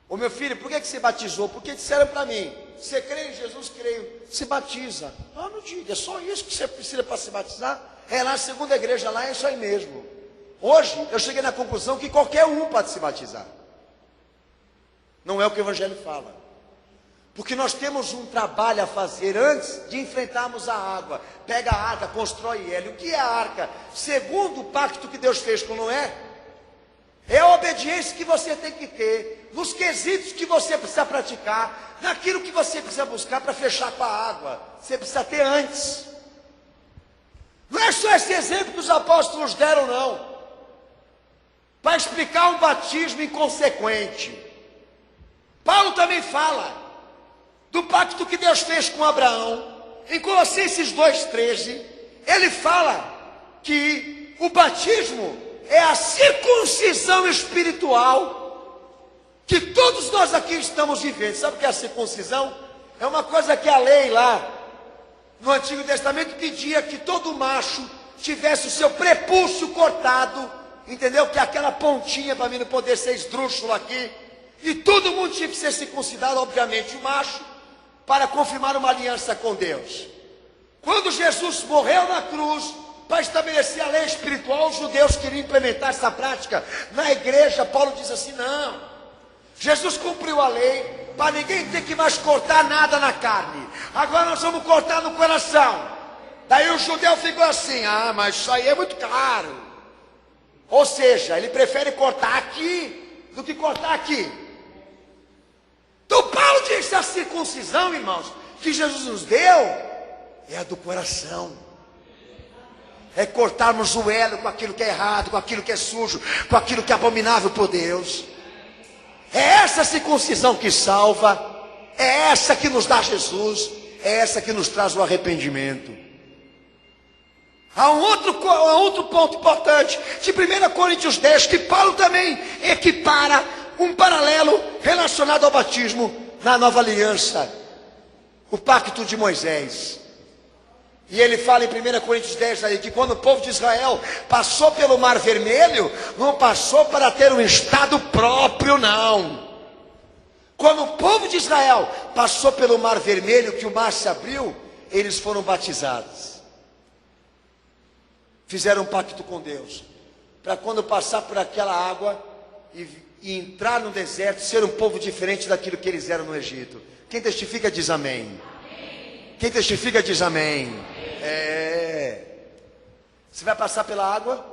Ô meu filho, por que você batizou? Porque disseram para mim, você crê em Jesus? Creio. Se batiza. Não diga, é só isso que você precisa para se batizar? É lá a segunda igreja, lá é isso aí mesmo. Hoje eu cheguei na conclusão que qualquer um pode se batizar. Não é o que o Evangelho fala. Porque nós temos um trabalho a fazer antes de enfrentarmos a água. Pega a arca, constrói ela. E o que é a arca? Segundo o pacto que Deus fez com Noé, é a obediência que você tem que ter, nos quesitos que você precisa praticar, naquilo que você precisa buscar para fechar com a água. Você precisa ter antes. Não é só esse exemplo que os apóstolos deram, não. Para explicar um batismo inconsequente. Paulo também fala do pacto que Deus fez com Abraão. Em Colossenses 2,13, ele fala que o batismo é a circuncisão espiritual que todos nós aqui estamos vivendo. Sabe o que é a circuncisão? É uma coisa que a lei lá no Antigo Testamento pedia que todo macho tivesse o seu prepúcio cortado, entendeu? Que é aquela pontinha para mim não poder ser esdrúxulo aqui. E todo mundo tinha que ser circuncidado, obviamente o macho, para confirmar uma aliança com Deus. Quando Jesus morreu na cruz para estabelecer a lei espiritual, os judeus queriam implementar essa prática na igreja. Paulo diz assim, não, Jesus cumpriu a lei para ninguém ter que mais cortar nada na carne, agora nós vamos cortar no coração. Daí o judeu ficou assim, mas isso aí é muito caro. Ou seja, ele prefere cortar aqui do que cortar aqui. Então Paulo diz que a circuncisão, irmãos, que Jesus nos deu, é a do coração. É cortarmos o elo com aquilo que é errado, com aquilo que é sujo, com aquilo que é abominável por Deus. É essa circuncisão que salva, é essa que nos dá Jesus, é essa que nos traz o arrependimento. Há um outro ponto importante, de 1 Coríntios 10, que Paulo também equipara um paralelo relacionado ao batismo na nova aliança, o pacto de Moisés. E ele fala em 1 Coríntios 10 aí, que quando o povo de Israel passou pelo Mar Vermelho, não passou para ter um estado próprio, não. Quando o povo de Israel passou pelo Mar Vermelho, que o mar se abriu, eles foram batizados. Fizeram um pacto com Deus, para quando passar por aquela água e entrar no deserto, ser um povo diferente daquilo que eles eram no Egito. Quem testifica diz amém. Quem testifica diz amém. Você vai passar pela água,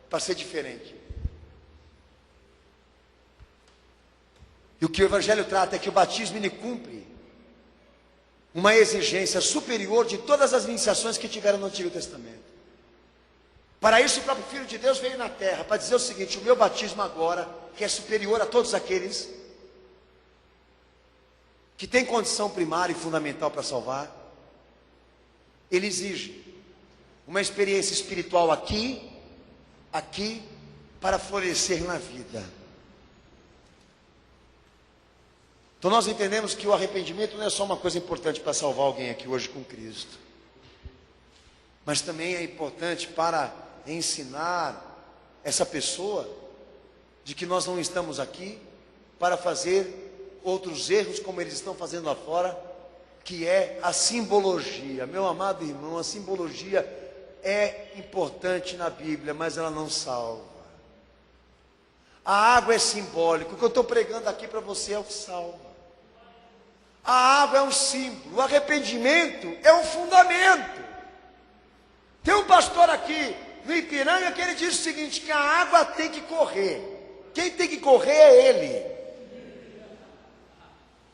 para ser diferente. E o que o Evangelho trata é que o batismo ele cumpre uma exigência superior de todas as iniciações que tiveram no Antigo Testamento. Para isso o próprio Filho de Deus veio na terra, para dizer o seguinte: o meu batismo agora, que é superior a todos aqueles que têm condição primária e fundamental para salvar, ele exige uma experiência espiritual aqui, para florescer na vida. Então nós entendemos que o arrependimento não é só uma coisa importante para salvar alguém aqui hoje com Cristo, mas também é importante para ensinar essa pessoa de que nós não estamos aqui para fazer outros erros como eles estão fazendo lá fora, que é a simbologia. Meu amado irmão, a simbologia é importante na Bíblia, mas ela não salva. A água é simbólico. O que eu estou pregando aqui para você é o que salva. A água é um símbolo, o arrependimento é um fundamento. Tem um pastor aqui no Ipiranga que ele diz o seguinte, que a água tem que correr. Quem tem que correr é ele.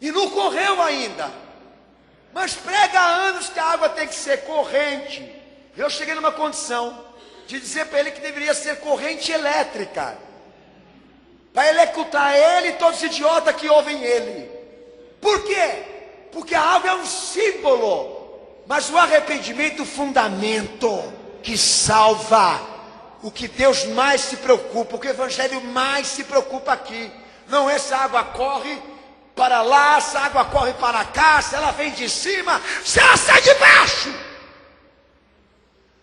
E não correu ainda. Mas prega há anos que a água tem que ser corrente. Eu cheguei numa condição de dizer para ele que deveria ser corrente elétrica, para eletrocutar ele e todos os idiotas que ouvem ele. Por quê? Porque a água é um símbolo, mas o arrependimento, o fundamento que salva. O que Deus mais se preocupa, o que o Evangelho mais se preocupa aqui, não é se a água corre para lá, se a água corre para cá, se ela vem de cima, se ela sai de baixo.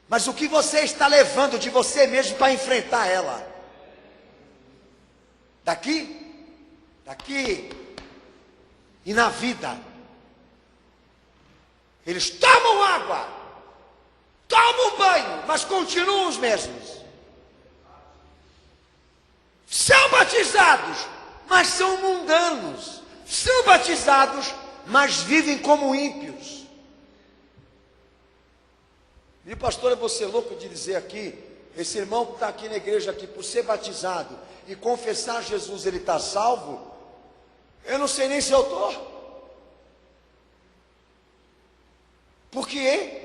Mas o que você está levando de você mesmo para enfrentar ela? Daqui e na vida. Eles tomam água, tomam banho, mas continuam os mesmos. São batizados, mas são mundanos. São batizados, mas vivem como ímpios. E pastor, eu vou ser louco de dizer aqui, esse irmão que está aqui na igreja aqui, por ser batizado e confessar Jesus, ele está salvo? Eu não sei nem se eu estou. Por quê?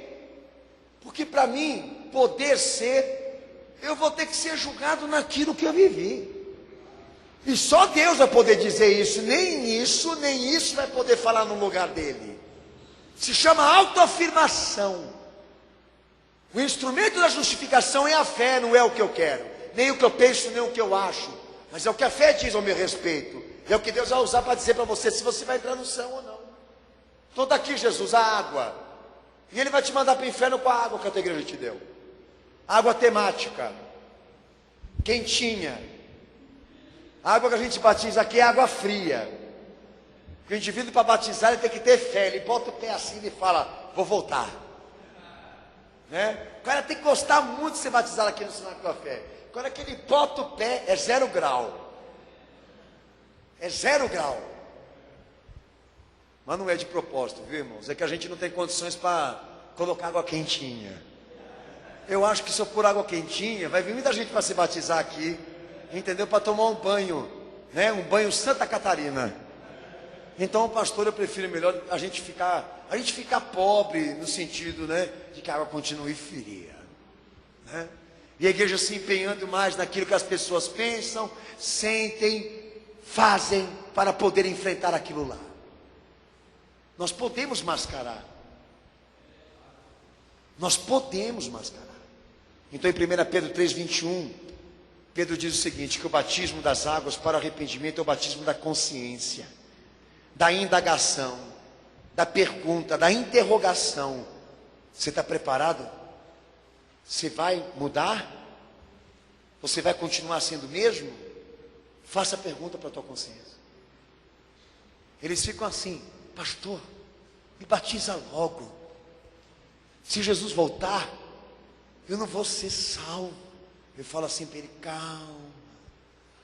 Porque para mim poder ser, eu vou ter que ser julgado naquilo que eu vivi. E só Deus vai poder dizer isso, nem isso vai poder falar no lugar dele. Se chama autoafirmação. O instrumento da justificação é a fé, não é o que eu quero, nem o que eu penso, nem o que eu acho, mas é o que a fé diz ao meu respeito. É o que Deus vai usar para dizer para você se você vai entrar no céu ou não. Então está aqui Jesus, a água, e Ele vai te mandar para o inferno com a água que a tua igreja te deu. Água temática, quentinha. A água que a gente batiza aqui é água fria. O indivíduo para batizar ele tem que ter fé. Ele bota o pé assim e fala, vou voltar, né? O cara tem que gostar muito de ser batizado aqui no Sinal da Fé. Agora que ele bota o pé é 0 grau. É 0 grau. Mas não é de propósito, viu, irmãos? É que a gente não tem condições para colocar água quentinha. Eu acho que se eu pôr água quentinha, vai vir muita gente para se batizar aqui, entendeu? Para tomar um banho, né? Um banho Santa Catarina. Então, pastor, eu prefiro melhor a gente ficar pobre no sentido, né, de que a água continue fria, né? E a igreja se empenhando mais naquilo que as pessoas pensam, sentem, fazem para poder enfrentar aquilo lá. Nós podemos mascarar. Nós podemos mascarar. Então em 1 Pedro 3:21, Pedro diz o seguinte, que o batismo das águas para o arrependimento é o batismo da consciência, da indagação, da pergunta, da interrogação. Você está preparado? Você vai mudar? Você vai continuar sendo o mesmo? Faça a pergunta para a tua consciência. Eles ficam assim, pastor, me batiza logo. Se Jesus voltar, eu não vou ser salvo. Eu falo assim para ele, calma.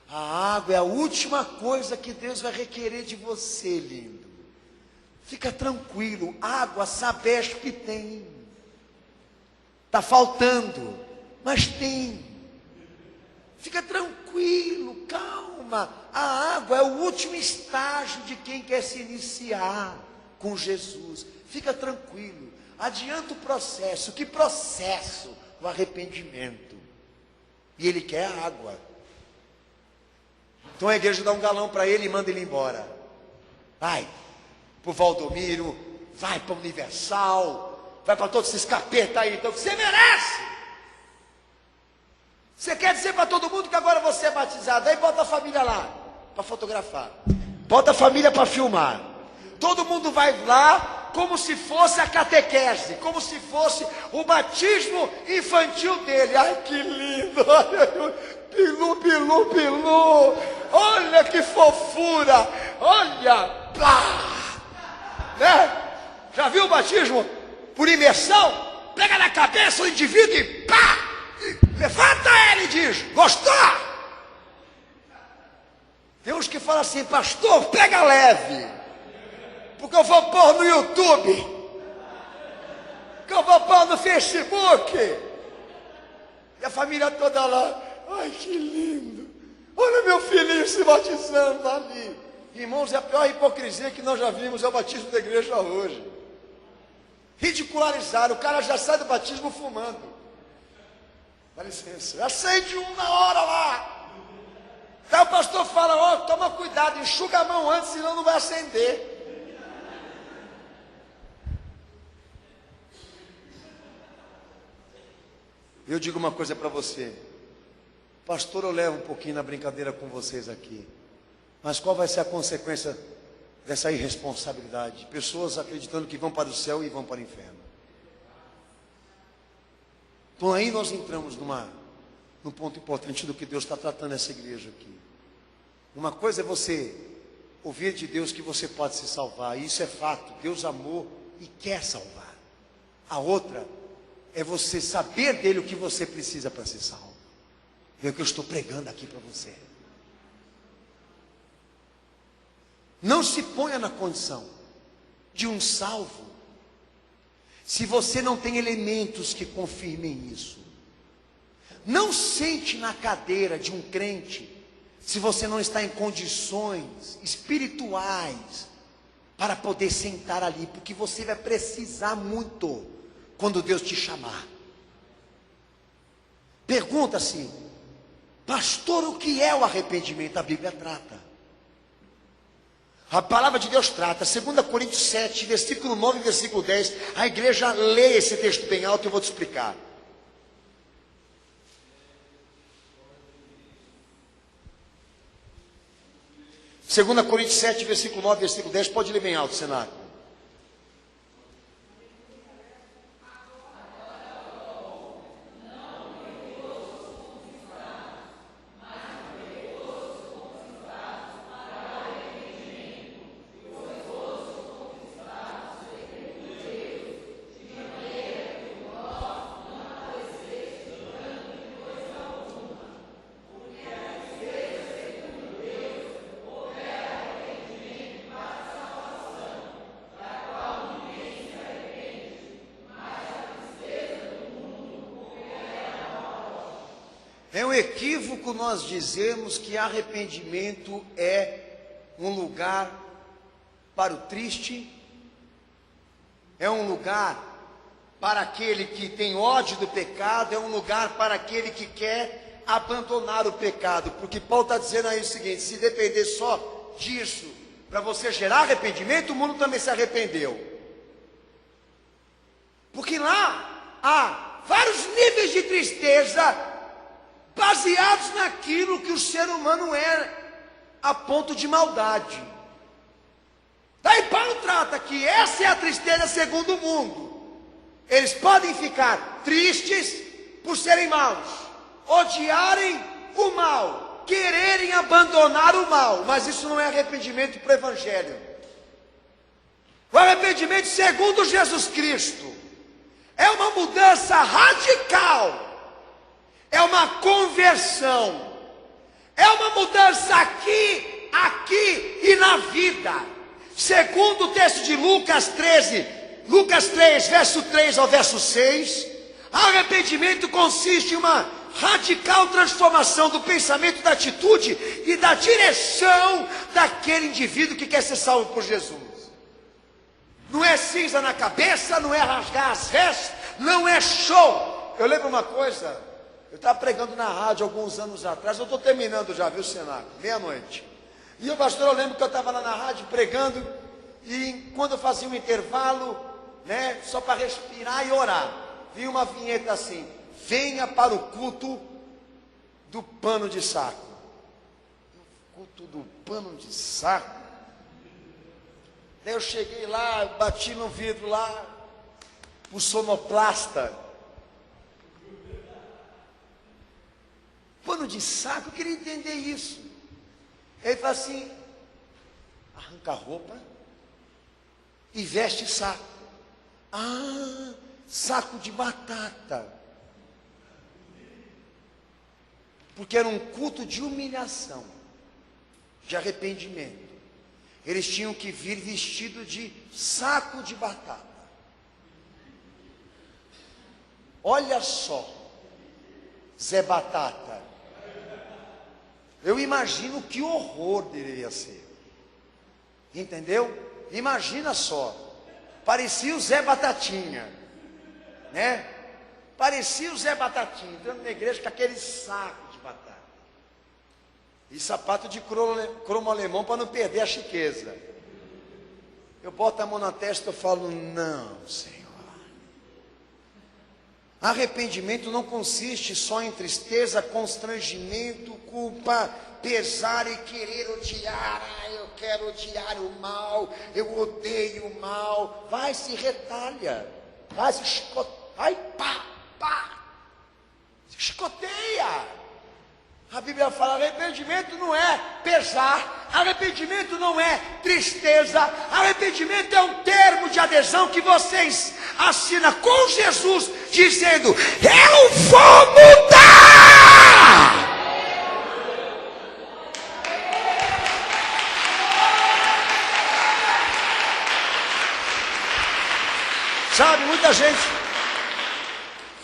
A água é a última coisa que Deus vai requerer de você, lindo. Fica tranquilo, água, Sabesp tem. Está faltando, mas tem. Fica tranquilo, calma. A água é o último estágio de quem quer se iniciar com Jesus. Fica tranquilo. Adianta o processo. Que processo? O arrependimento. E ele quer a água. Então a igreja dá um galão para ele e manda ele embora. Vai para o Valdomiro, vai para o Universal, vai para todos esses capetas aí, então você merece. Você quer dizer para todo mundo que agora você é batizado, aí bota a família lá para fotografar, bota a família para filmar. Todo mundo vai lá como se fosse a catequese, como se fosse o batismo infantil dele. Ai, que lindo! Pilu, pilu, pilu! Olha que fofura! Olha! Plá! Né? Já viu o batismo por imersão? Pega na cabeça o indivíduo e pá! Levanta ele e diz: gostou? Tem uns que falam assim: pastor, pega leve, porque eu vou pôr no YouTube, que eu vou pôr no Facebook. E a família toda lá: ai, que lindo! Olha meu filhinho se batizando ali. Irmãos, é a pior hipocrisia que nós já vimos é o batismo da igreja hoje. Ridicularizar, o cara já sai do batismo fumando. Dá licença, acende um na hora lá. Então o pastor fala: ó, toma cuidado, enxuga a mão antes, senão não vai acender. Eu digo uma coisa para você, pastor, eu levo um pouquinho na brincadeira com vocês aqui, mas qual vai ser a consequência dessa irresponsabilidade? Pessoas acreditando que vão para o céu e vão para o inferno. Então aí nós entramos num ponto importante do que Deus está tratando essa igreja aqui. Uma coisa é você ouvir de Deus que você pode se salvar, e isso é fato, Deus amou e quer salvar. A outra é você saber dele o que você precisa para ser salvo. É o que eu estou pregando aqui para você. Não se ponha na condição de um salvo se você não tem elementos que confirmem isso. Não sente na cadeira de um crente se você não está em condições espirituais para poder sentar ali, porque você vai precisar muito quando Deus te chamar. Pergunta-se: pastor, o que é o arrependimento? A Bíblia trata. A palavra de Deus trata. 2 Coríntios 7, versículo 9 e versículo 10. A igreja lê esse texto bem alto e eu vou te explicar. Segunda Coríntios 7, versículo 9 e versículo 10. Pode ler bem alto, cenário. É um equívoco nós dizermos que arrependimento é um lugar para o triste, é um lugar para aquele que tem ódio do pecado, é um lugar para aquele que quer abandonar o pecado, porque Paulo está dizendo aí o seguinte: se depender só disso para você gerar arrependimento, o mundo também se arrependeu, porque lá há vários níveis de tristeza baseados naquilo que o ser humano é, a ponto de maldade. Daí Paulo trata que essa é a tristeza segundo o mundo. Eles podem ficar tristes por serem maus, odiarem o mal, quererem abandonar o mal, mas isso não é arrependimento para o Evangelho. O arrependimento segundo Jesus Cristo é uma mudança radical, é uma conversão, é uma mudança aqui e na vida. Segundo o texto de Lucas 3, verso 3 ao verso 6, arrependimento consiste em uma radical transformação do pensamento, da atitude e da direção daquele indivíduo que quer ser salvo por Jesus. Não é cinza na cabeça, não é rasgar as vestes, não é show. Eu lembro uma coisa, eu estava pregando na rádio alguns anos atrás, eu estou terminando já, viu, Senac? Meia-noite. E o pastor, eu lembro que eu estava lá na rádio pregando, e quando eu fazia um intervalo, né, só para respirar e orar, vinha uma vinheta assim: venha para o culto do pano de saco. O culto do pano de saco. Daí eu cheguei lá, bati no vidro lá, o sonoplasta. Pano de saco, eu queria entender isso. Ele fala assim: arranca a roupa e veste saco. Ah, saco de batata. Porque era um culto de humilhação, de arrependimento. Eles tinham que vir vestido de saco de batata. Olha só, Zé Batata. Eu imagino que horror deveria ser. Entendeu? Imagina só. Parecia o Zé Batatinha, né? Parecia o Zé Batatinha, entrando na igreja com aquele saco de batata. E sapato de cromo alemão para não perder a chiqueza. Eu boto a mão na testa e falo: não, Senhor. Arrependimento não consiste só em tristeza, constrangimento, culpa, pesar e querer odiar. Ah, eu quero odiar o mal, eu odeio o mal. Vai, se retalha, vai, se escoteia, vai, pá, se escoteia. A Bíblia fala: arrependimento não é pesar, arrependimento não é tristeza, arrependimento é um termo de adesão que vocês assinam com Jesus, dizendo: eu vou mudar. Sabe, muita gente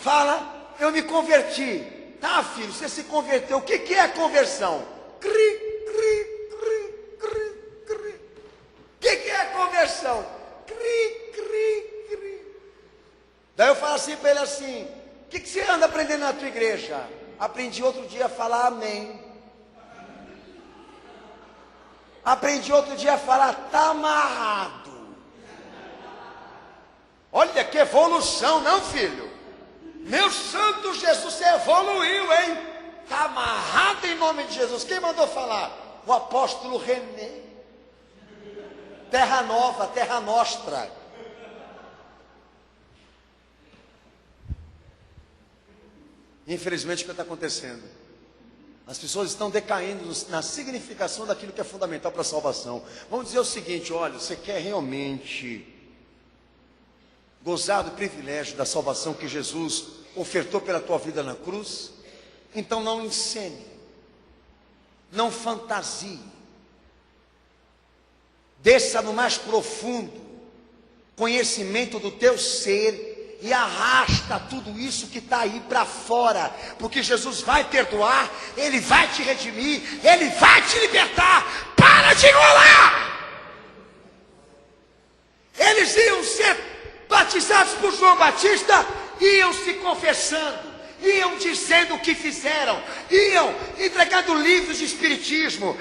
fala: eu me converti. Tá, filho, você se converteu. O que é conversão? Cri, cri, cri, cri, cri. O que é conversão? Cri, cri, cri. Daí eu falo assim para ele assim: o que você anda aprendendo na tua igreja? Aprendi outro dia a falar amém. Aprendi outro dia a falar tá amarrado. Olha que evolução, não, filho? Meu santo Jesus, você evoluiu, hein? Está amarrado em nome de Jesus. Quem mandou falar? O apóstolo René. Terra Nova, Terra Nostra. Infelizmente, o que está acontecendo? As pessoas estão decaindo na significação daquilo que é fundamental para a salvação. Vamos dizer o seguinte: olha, você quer realmente gozar do privilégio da salvação que Jesus ofertou pela tua vida na cruz? Então não encene, não fantasie, desça no mais profundo conhecimento do teu ser e arrasta tudo isso que está aí para fora, porque Jesus vai perdoar, Ele vai te redimir, Ele vai te libertar. Para de enrolar. Eles iam ser batizados por João Batista, iam se confessando, iam dizendo o que fizeram, iam entregando livros de espiritismo,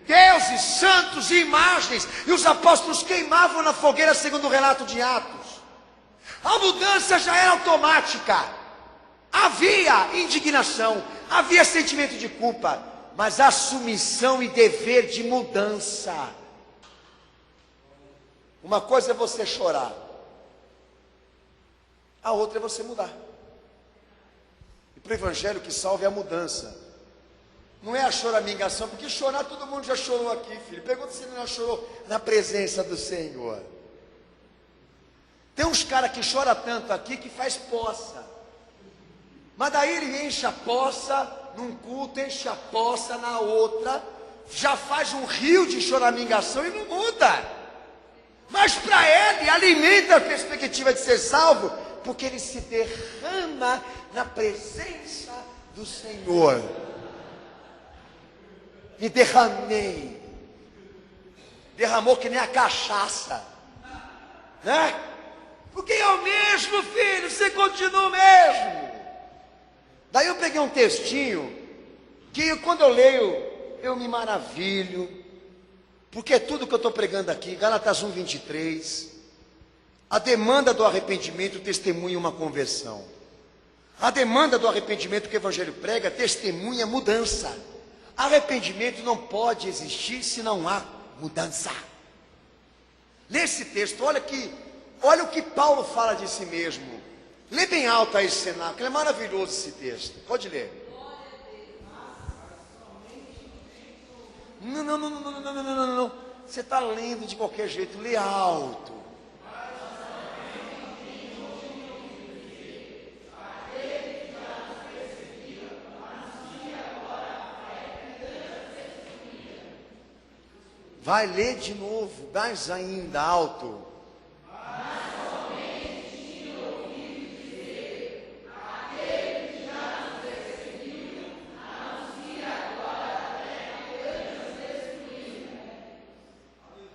deuses, santos e imagens, e os apóstolos queimavam na fogueira, segundo o relato de Atos. A mudança já era automática, havia indignação, havia sentimento de culpa, mas assumição e dever de mudança. Uma coisa é você chorar, a outra é você mudar. E para o evangelho, que salve é a mudança. Não é a choramingação, porque chorar todo mundo já chorou aqui, filho. Pergunta se ele não chorou na presença do Senhor. Tem uns caras que choram tanto aqui que faz poça. Mas daí ele enche a poça num culto, enche a poça na outra, já faz um rio de choramingação e não muda. Mas para ele alimenta a perspectiva de ser salvo, porque ele se derrama na presença do Senhor. Me derramei. Derramou que nem a cachaça, né? Porque é o mesmo, filho, você continua o mesmo. Daí eu peguei um textinho que quando eu leio, eu me maravilho, porque é tudo que eu estou pregando aqui. Gálatas 1:23. A demanda do arrependimento testemunha uma conversão. A demanda do arrependimento que o Evangelho prega testemunha mudança. Arrependimento não pode existir se não há mudança. Nesse texto, olha o que Paulo fala de si mesmo. Lê bem alto aí esse cenáculo, é maravilhoso esse texto. Pode ler. Não. Você está lendo de qualquer jeito, lê alto. Vai ler de novo, mais ainda alto.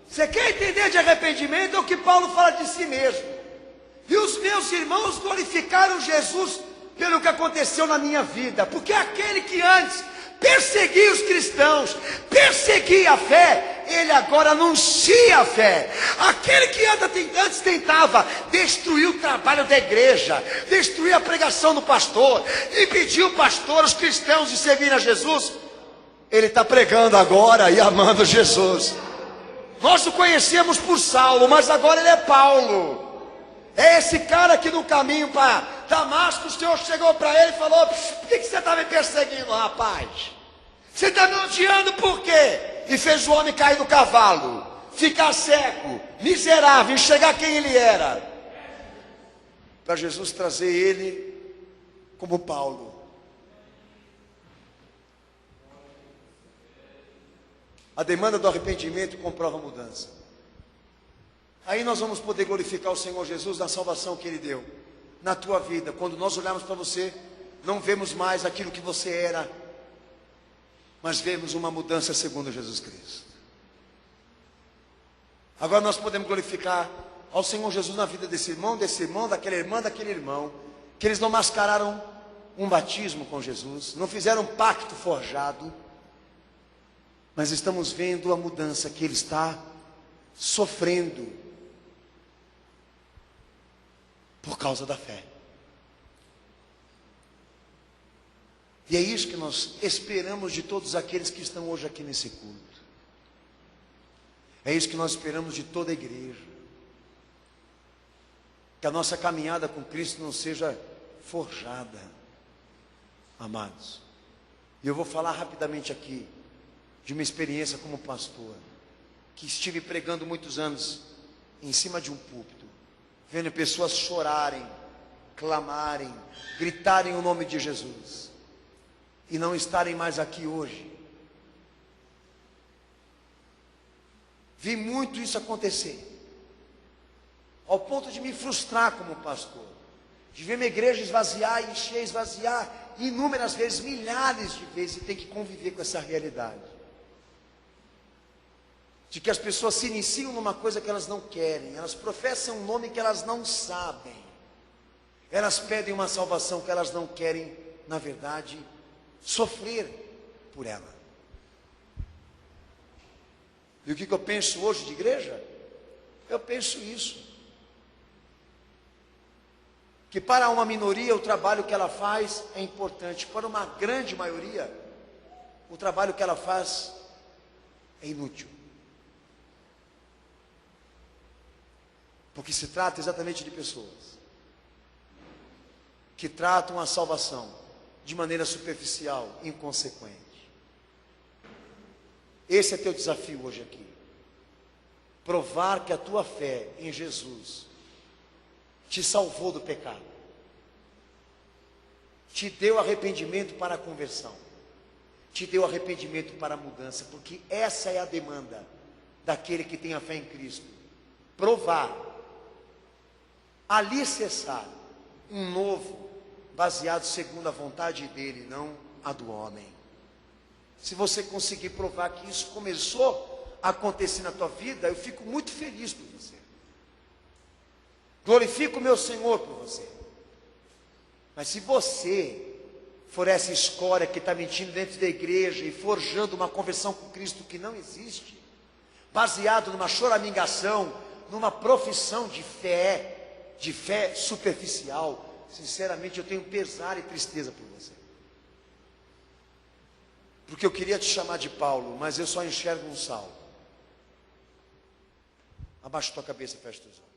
Você quer entender de arrependimento? É o que Paulo fala de si mesmo. E os meus irmãos glorificaram Jesus pelo que aconteceu na minha vida, porque aquele que antes perseguia os cristãos, perseguia a fé, ele agora anuncia a fé. Aquele que antes tentava destruir o trabalho da igreja, destruir a pregação do pastor, impedir o pastor, os cristãos de servir a Jesus, ele está pregando agora e amando Jesus. Nós o conhecemos por Saulo, mas agora ele é Paulo. É esse cara que no caminho para Damasco, o Senhor chegou para ele e falou: por que você está me perseguindo, rapaz? Você está me odiando por quê? E fez o homem cair do cavalo, ficar cego, miserável, enxergar quem ele era. Para Jesus trazer ele como Paulo. A demanda do arrependimento comprova a mudança. Aí nós vamos poder glorificar o Senhor Jesus na salvação que Ele deu na tua vida. Quando nós olharmos para você, não vemos mais aquilo que você era, mas vemos uma mudança segundo Jesus Cristo. Agora nós podemos glorificar ao Senhor Jesus na vida desse irmão, daquela irmã, daquele irmão, que eles não mascararam um batismo com Jesus, não fizeram um pacto forjado, mas estamos vendo a mudança que ele está sofrendo por causa da fé. E é isso que nós esperamos de todos aqueles que estão hoje aqui nesse culto. É isso que nós esperamos de toda a igreja. Que a nossa caminhada com Cristo não seja forjada, amados. E eu vou falar rapidamente aqui de uma experiência como pastor, que estive pregando muitos anos em cima de um púlpito, vendo pessoas chorarem, clamarem, gritarem o nome de Jesus, e não estarem mais aqui hoje. Vi muito isso acontecer, ao ponto de me frustrar como pastor, de ver minha igreja esvaziar, encher, esvaziar, inúmeras vezes, milhares de vezes, e ter que conviver com essa realidade. De que as pessoas se iniciam numa coisa que elas não querem, elas professam um nome que elas não sabem, elas pedem uma salvação que elas não querem, na verdade, sofrer por ela. E o que eu penso hoje de igreja? Eu penso isso, que para uma minoria o trabalho que ela faz é importante, para uma grande maioria o trabalho que ela faz é inútil. Porque se trata exatamente de pessoas que tratam a salvação de maneira superficial, inconsequente. Esse é teu desafio hoje aqui. Provar que a tua fé em Jesus te salvou do pecado, te deu arrependimento para a conversão, te deu arrependimento para a mudança, porque essa é a demanda daquele que tem a fé em Cristo. Provar, alicerçar um novo baseado segundo a vontade dele, não a do homem. Se você conseguir provar que isso começou a acontecer na tua vida, eu fico muito feliz por você. Glorifico o meu Senhor por você. Mas se você for essa escória que está mentindo dentro da igreja e forjando uma conversão com Cristo que não existe, baseado numa choramingação, numa profissão de fé superficial, sinceramente eu tenho pesar e tristeza por você. Porque eu queria te chamar de Paulo, mas eu só enxergo um Saulo. Abaixa tua cabeça e fecha teus olhos.